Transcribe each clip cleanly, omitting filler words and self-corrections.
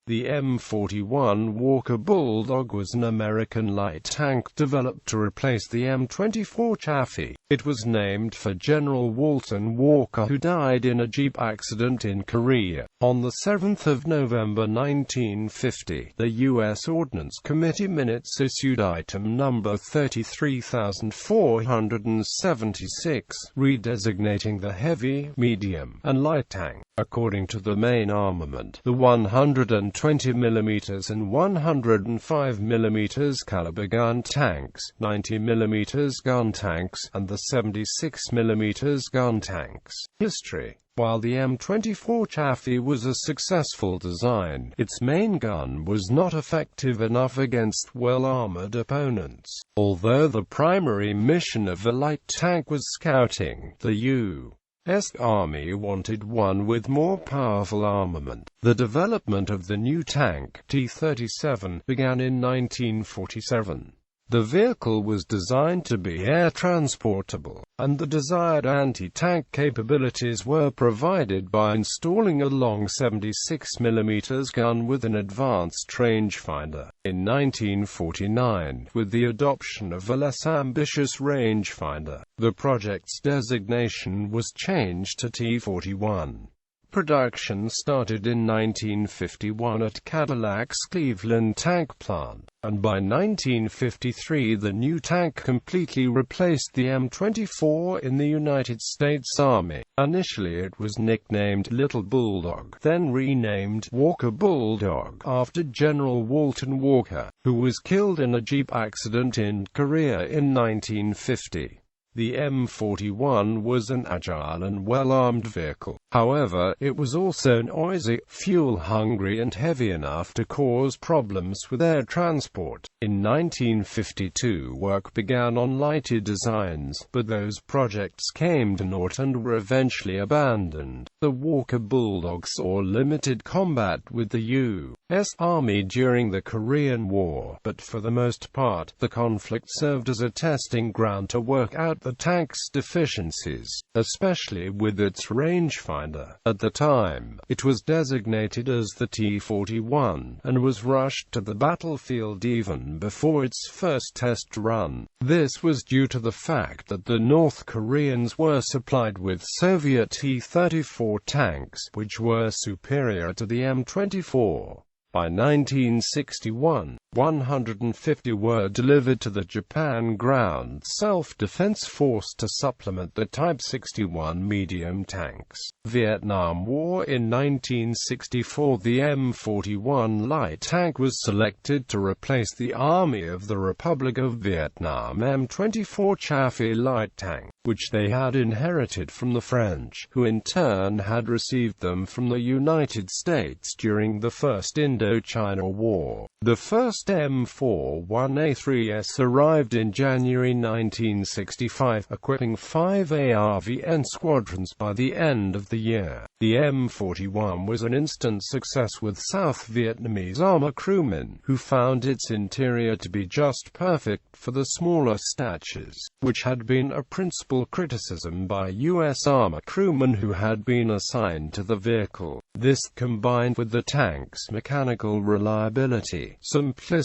The M41 Walker Bulldog was an American light tank developed to replace the M24 Chaffee. It was named for General Walton Walker, who died in a Jeep accident in Korea. On the 7th of November 1950, the US Ordnance Committee Minutes issued item number 33,476, redesignating the heavy, medium, and light tank. According to the main armament, the 120mm and 105mm caliber gun tanks, 90mm gun tanks, and the 76mm gun tanks. History. While the M24 Chaffee was a successful design, its main gun was not effective enough against well-armored opponents. Although the primary mission of the light tank was scouting, the U.S. Army wanted one with more powerful armament. The development of the new tank, T-37, began in 1947. The vehicle was designed to be air transportable, and the desired anti-tank capabilities were provided by installing a long 76mm gun with an advanced rangefinder. In 1949, with the adoption of a less ambitious rangefinder, the project's designation was changed to T-41. Production started in 1951 at Cadillac's Cleveland tank plant, and by 1953 the new tank completely replaced the M24 in the United States Army. Initially it was nicknamed Little Bulldog, then renamed Walker Bulldog after General Walton Walker, who was killed in a Jeep accident in Korea in 1950. The M41 was an agile and well-armed vehicle. However, it was also noisy, fuel-hungry and heavy enough to cause problems with air transport. In 1952 work began on lighter designs, but those projects came to naught and were eventually abandoned. The Walker Bulldog saw limited combat with the U.S. Army during the Korean War, but for the most part, the conflict served as a testing ground to work out the tank's deficiencies, especially with its rangefinder. At the time, it was designated as the T-41, and was rushed to the battlefield even before its first test run. This was due to the fact that the North Koreans were supplied with Soviet T-34 tanks, which were superior to the M24. By 1961, 150 were delivered to the Japan Ground Self-Defense Force to supplement the Type 61 medium tanks. Vietnam War. In 1964, the M41 light tank was selected to replace the Army of the Republic of Vietnam M24 Chaffee light tank, which they had inherited from the French, who in turn had received them from the United States during the First Indochina War. The first M41A3S arrived in January 1965, equipping 5 ARVN squadrons by the end of the year. The M41 was an instant success with South Vietnamese armor crewmen, who found its interior to be just perfect for the smaller statures, which had been a principal criticism by U.S. armor crewmen who had been assigned to the vehicle. This, combined with the tank's mechanical reliability, simplicity,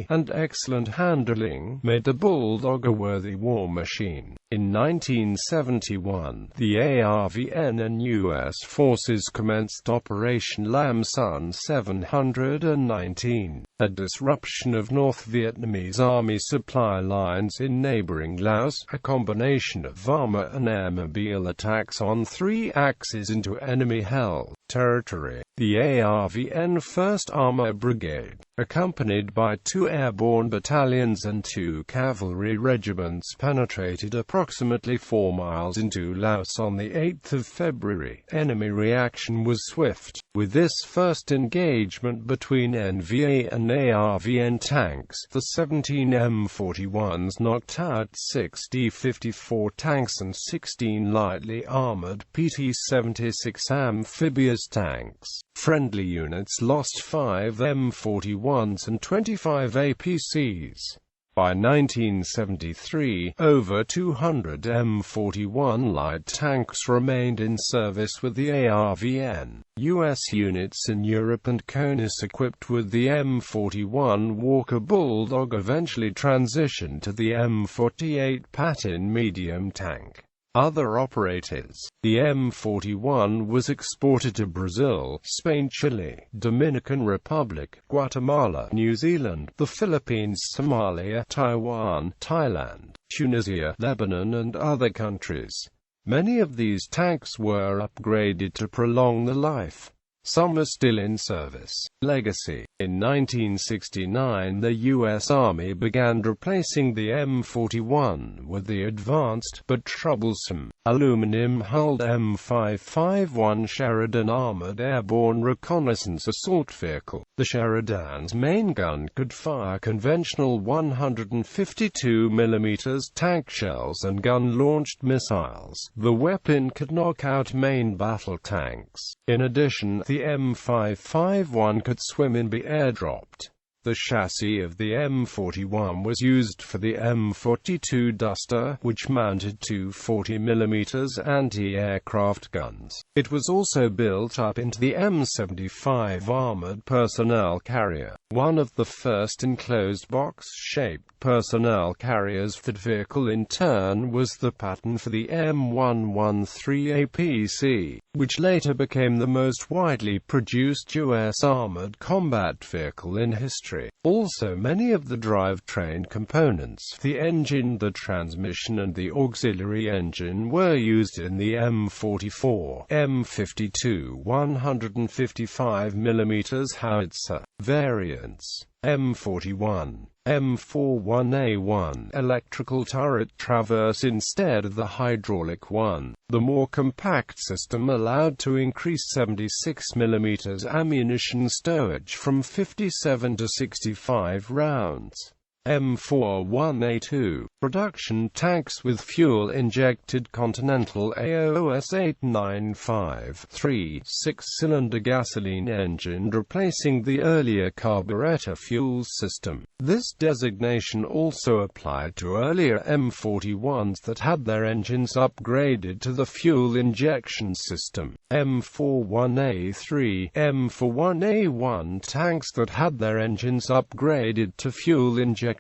and excellent handling, made the Bulldog a worthy war machine. In 1971, the ARVN and U.S. forces commenced Operation Lam Son 719, a disruption of North Vietnamese Army supply lines in neighboring Laos, a combination of armor and airmobile attacks on 3 axes into enemy-held territory. The ARVN 1st Armor Brigade, accompanied by 2 airborne battalions and 2 cavalry regiments, penetrated approximately 4 miles into Laos on the 8th of February. Enemy reaction was swift. With this first engagement between NVA and ARVN tanks, the 17 M41s knocked out 6 D-54 tanks and 16 lightly armored PT-76 amphibious tanks. Friendly units lost 5 M41s and 25 APCs. By 1973, over 200 M41 light tanks remained in service with the ARVN. US units in Europe and CONUS equipped with the M41 Walker Bulldog eventually transitioned to the M48 Patton medium tank. Other operators. The M41 was exported to Brazil, Spain, Chile, Dominican Republic, Guatemala, New Zealand, the Philippines, Somalia, Taiwan, Thailand, Tunisia, Lebanon and other countries. Many of these tanks were upgraded to prolong the life. Some are still in service. Legacy. In 1969, the U.S. Army began replacing the M41 with the advanced, but troublesome, aluminum-hulled M551 Sheridan Armored Airborne Reconnaissance Assault Vehicle. The Sheridan's main gun could fire conventional 152 mm tank shells and gun-launched missiles. The weapon could knock out main battle tanks. In addition, the M551 could swim and be airdropped. The chassis of the M41 was used for the M42 Duster, which mounted two 40 mm anti-aircraft guns. It was also built up into the M75 Armored Personnel Carrier, one of the first enclosed box-shaped personnel carriers. That vehicle in turn was the pattern for the M113 APC, which later became the most widely produced U.S. armored combat vehicle in history. Also, many of the drivetrain components, the engine, the transmission and the auxiliary engine, were used in the M44, M52 155 mm howitzer variants. M41, M41A1 electrical turret traverse instead of the hydraulic one. The more compact system allowed to increase 76 mm ammunition stowage from 57 to 65 rounds. M41A2 production tanks with fuel-injected Continental AOS 895-3 six-cylinder gasoline engine replacing the earlier carburetor fuel system. This designation also applied to earlier M41s that had their engines upgraded to the fuel injection system. M41A3, M41A1 tanks that had their engines upgraded to fuel injection.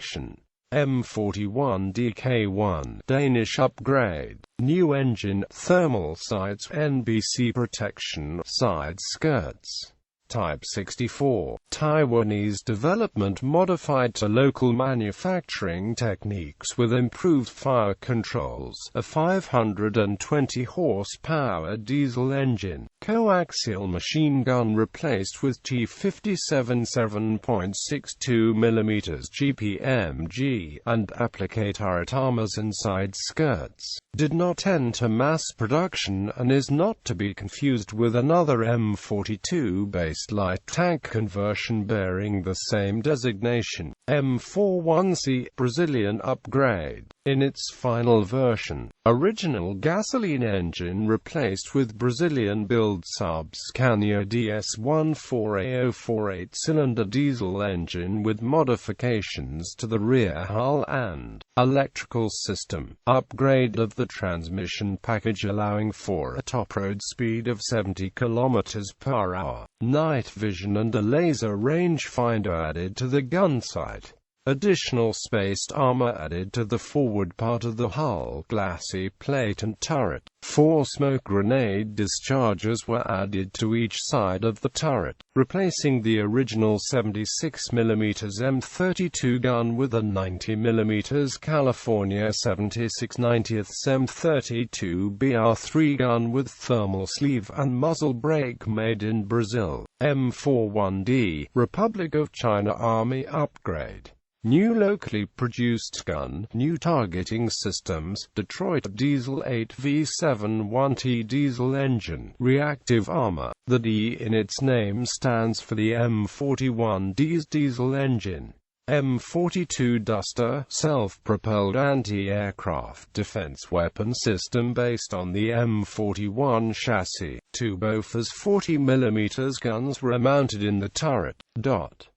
M41 DK1 Danish upgrade. New engine, thermal sights, NBC protection, side skirts. Type 64, Taiwanese development modified to local manufacturing techniques with improved fire controls, a 520 horsepower diesel engine, coaxial machine gun replaced with T-57 7.62 mm GPMG, and applique turret armors and side skirts. Did not enter mass production and is not to be confused with another M42-based light tank conversion bearing the same designation, M41C Brazilian upgrade. In its final version, original gasoline engine replaced with Brazilian-built Sub-Scania DS14A048 cylinder diesel engine with modifications to the rear hull and electrical system. Upgrade of the transmission package allowing for a top road speed of 70 km/h. Night vision and a laser rangefinder added to the gun sight. Additional spaced armor added to the forward part of the hull, glacis plate and turret. 4 smoke grenade dischargers were added to each side of the turret, replacing the original 76 mm M32 gun with a 90 mm California 76/90 M32 BR3 gun with thermal sleeve and muzzle brake made in Brazil. M41D Republic of China Army upgrade. New locally produced gun, new targeting systems, Detroit diesel 8V7-1T diesel engine, reactive armor. The D in its name stands for the M41D's diesel engine. M42 Duster, self-propelled anti-aircraft defense weapon system based on the M41 chassis. Two Bofors 40 mm guns were mounted in the turret.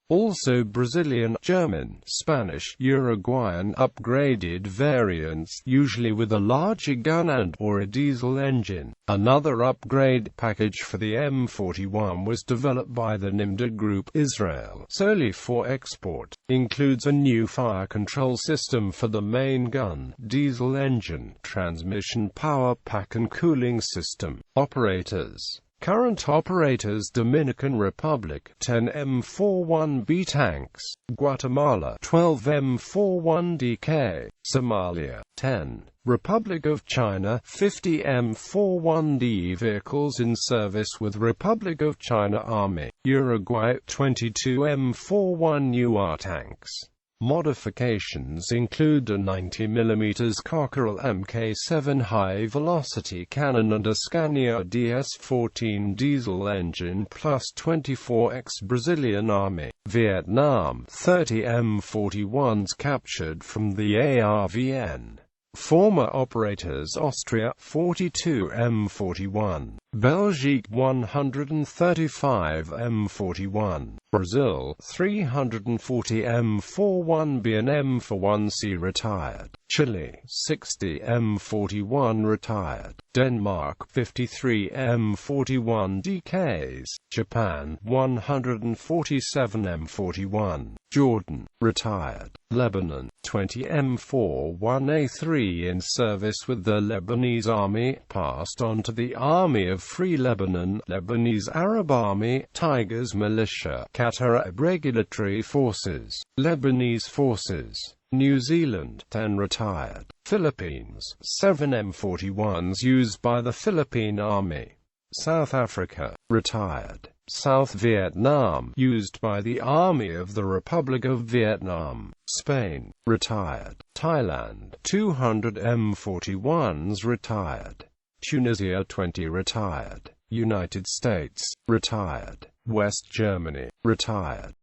Also Brazilian, German, Spanish, Uruguayan upgraded variants, usually with a larger gun and/or a diesel engine. Another upgrade package for the M41 was developed by the Nimda Group, Israel, solely for export. Includes a new fire control system for the main gun, diesel engine, transmission power pack and cooling system. Operators. Current operators: Dominican Republic 10 M41B tanks, Guatemala 12 M41DK, Somalia 10, Republic of China 50 M41D vehicles in service with Republic of China Army, Uruguay 22 M41UR tanks. Modifications include a 90mm Cockerel Mk7 high-velocity cannon and a Scania DS-14 diesel engine plus 24x Brazilian Army, Vietnam 30 M41s captured from the ARVN. Former operators: Austria 42 M41, Belgique 135 M41, Brazil 340 M41B and M41C retired, Chile 60 M41 retired, Denmark 53 M41 DKs, Japan 147 M41, Jordan retired, Lebanon 20 M41A3 in service with the Lebanese Army, passed on to the Army of Free Lebanon, Lebanese Arab Army, Tigers Militia, Qatar Regulatory Forces, Lebanese Forces. New Zealand 10 retired, Philippines 7 M41s used by the Philippine Army, South Africa retired, South Vietnam used by the Army of the Republic of Vietnam, Spain retired, Thailand 200 M41s retired, Tunisia 20 retired, United States retired, West Germany retired.